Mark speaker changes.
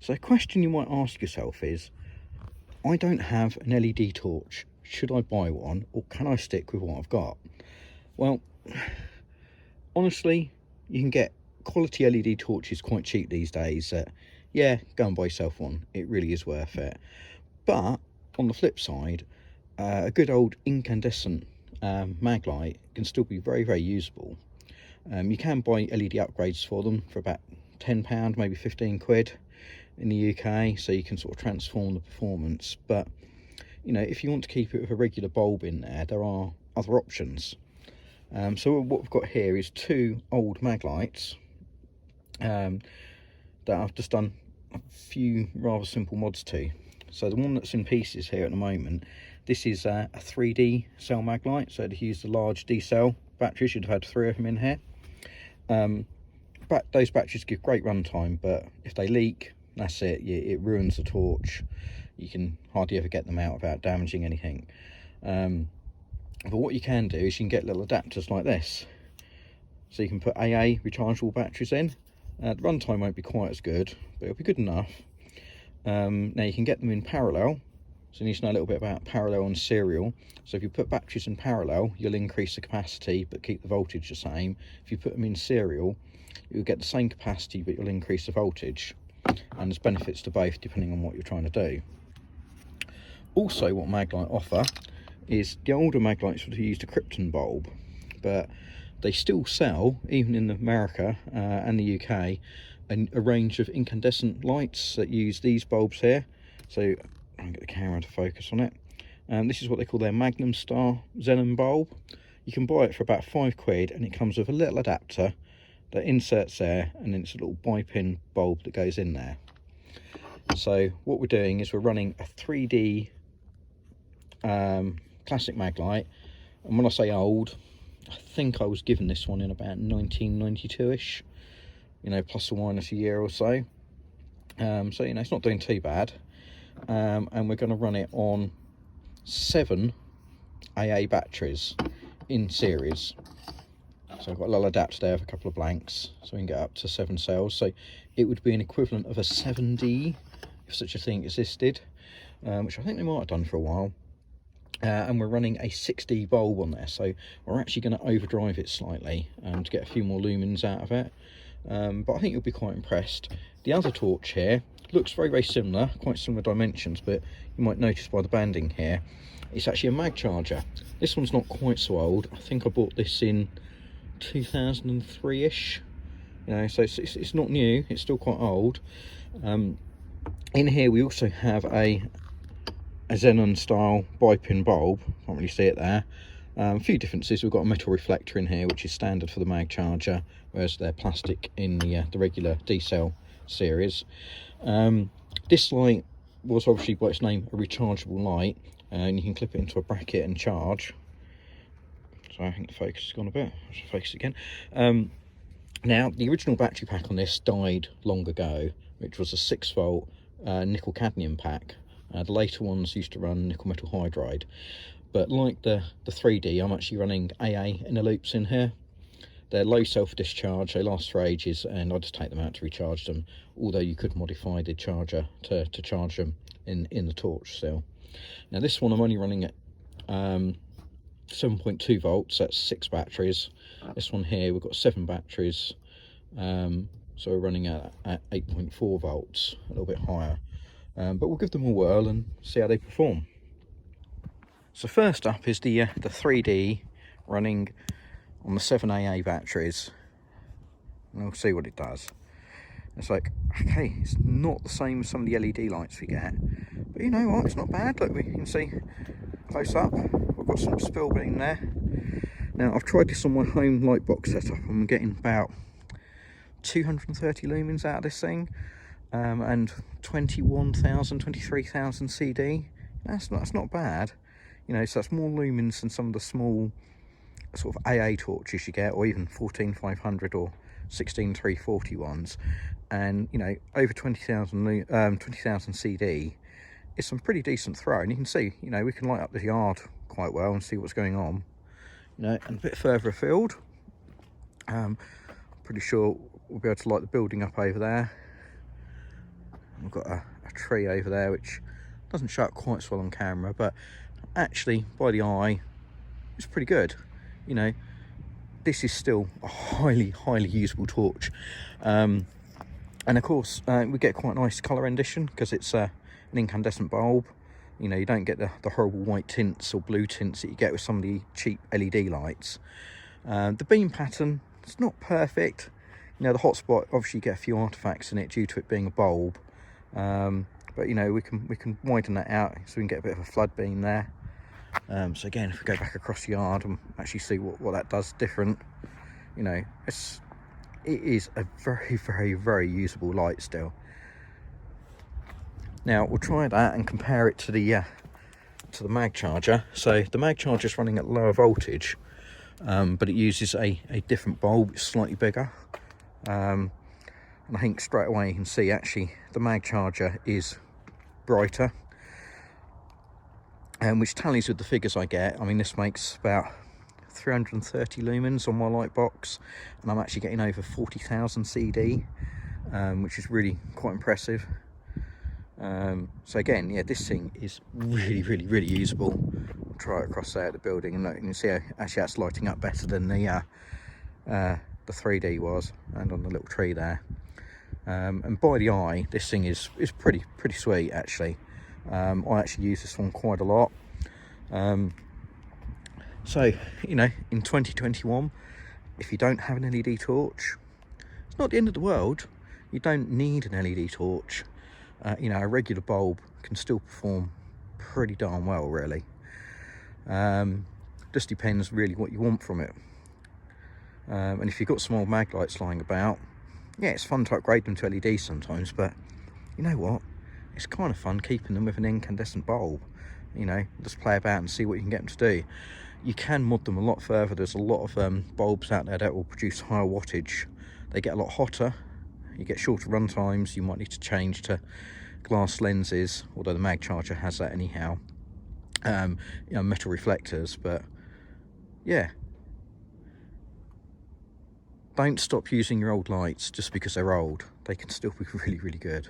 Speaker 1: So a question you might ask yourself is, I don't have an LED torch. Should I buy one, or can I stick with what I've got? Well, honestly, you can get quality LED torches quite cheap these days. Yeah, go and buy yourself one. It really is worth it. But on the flip side, a good old incandescent Maglite can still be very, very usable. You can buy LED upgrades for them for about £10, maybe 15 quid in the UK, so you can sort of transform the performance. But you know, if you want to keep it with a regular bulb in there are other options. So what we've got here is two old Maglites that I've just done a few rather simple mods to. So the one that's in pieces here at the moment, this is a 3D cell Maglite, so to use the large D cell batteries, you'd have had 3 of them in here. But those batteries give great runtime, but if they leak, that's it, it ruins the torch. You can hardly ever get them out without damaging anything. But what you can do is you can get little adapters like this, so you can put AA rechargeable batteries in. The runtime won't be quite as good, but it'll be good enough. Now you can get them in parallel, so you need to know a little bit about parallel and serial. So if you put batteries in parallel, you'll increase the capacity but keep the voltage the same. If you put them in serial, you'll get the same capacity but you'll increase the voltage, and there's benefits to both depending on what you're trying to do. Also, what Maglite offer is, the older Maglites would have used a krypton bulb, but they still sell, even in America and the UK, a range of incandescent lights that use these bulbs here. So I'll get the camera to focus on it. This is what they call their Magnum Star xenon bulb. You can buy it for about 5 quid, and it comes with a little adapter that inserts there, and then it's a little bi-pin bulb that goes in there. So what we're doing is we're running a 3D classic Maglite, and when I say old, I think I was given this one in about 1992ish, you know, plus or minus a year or so. So you know, it's not doing too bad. And we're going to run it on 7 AA batteries in series. So I've got a little adapter there with a couple of blanks, so we can get up to 7 cells. So it would be an equivalent of a 7D, if such a thing existed, which I think they might have done for a while. And we're running a 6D bulb on there, so we're actually going to overdrive it slightly to get a few more lumens out of it. But I think you'll be quite impressed. The other torch here looks very, very similar, quite similar dimensions, but you might notice by the banding here, it's actually a mag charger. This one's not quite so old. I think I bought this in 2003ish, you know, so it's not new, it's still quite old. In here we also have a xenon style bi-pin bulb, can't really see it there. A few differences: we've got a metal reflector in here, which is standard for the mag charger, whereas they're plastic in the regular D-cell series. This light was obviously by its name a rechargeable light, and you can clip it into a bracket and charge. So I think the focus has gone a bit. I should focus again. Now, the original battery pack on this died long ago, which was a 6-volt nickel cadmium pack. The later ones used to run nickel metal hydride. But like the 3D, I'm actually running AA inner loops in here. They're low self-discharge, they last for ages, and I just take them out to recharge them, although you could modify the charger to charge them in the torch still. Now this one I'm only running at 7.2 volts, that's 6 batteries. This one here, we've got 7 batteries, so we're running at 8.4 volts, a little bit higher. But we'll give them a whirl and see how they perform. So first up is the 3D running on the 7 AA batteries, and we'll see what it does. It's like, okay, it's not the same as some of the LED lights we get, but you know what, it's not bad. Look, we can see close up, we've got some spill in there. Now I've tried this on my home light box setup, and I'm getting about 230 lumens out of this thing, and 21,000, 23,000 CD. That's not bad, you know. So that's more lumens than some of the small sort of AA torches you get, or even 14500 or 16340 ones. And you know, over 20,000 CD is some pretty decent throw, and you can see, you know, we can light up the yard quite well and see what's going on, you know. And a bit further afield, I'm pretty sure we'll be able to light the building up over there. we've got a tree over there which doesn't show up quite so well on camera, but actually by the eye it's pretty good. You know, this is still a highly usable torch, and of course we get quite a nice colour rendition because it's an incandescent bulb. You know, you don't get the horrible white tints or blue tints that you get with some of the cheap LED lights. The beam pattern, it's not perfect. You know, the hotspot, obviously you get a few artifacts in it due to it being a bulb, but you know, we can widen that out so we can get a bit of a flood beam there. So again, if we go back across the yard and actually see what that does different, you know, it is a very usable light still. Now we'll try that and compare it to the mag charger. So the mag charger is running at lower voltage, but it uses a different bulb. It's slightly bigger, and I think straight away you can see actually the mag charger is brighter, which tallies with the figures I get. I mean, this makes about 330 lumens on my light box, and I'm actually getting over 40,000 CD, which is really quite impressive. So again, yeah, this thing is really usable. I'll try it across there at the building, and you can see how actually that's lighting up better than the 3D was, and on the little tree there. And by the eye, this thing is pretty sweet actually. I actually use this one quite a lot. So you know, in 2021, if you don't have an LED torch, it's not the end of the world. You don't need an LED torch. You know, a regular bulb can still perform pretty darn well, really. Just depends really what you want from it. And if you've got some old Maglites lying about, yeah, it's fun to upgrade them to LEDs sometimes, but you know what? It's kind of fun keeping them with an incandescent bulb. You know, just play about and see what you can get them to do. You can mod them a lot further. There's a lot of bulbs out there that will produce higher wattage. They get a lot hotter. You get shorter run times. You might need to change to glass lenses, although the mag charger has that anyhow. You know, metal reflectors, but yeah, don't stop using your old lights just because they're old. They can still be really good.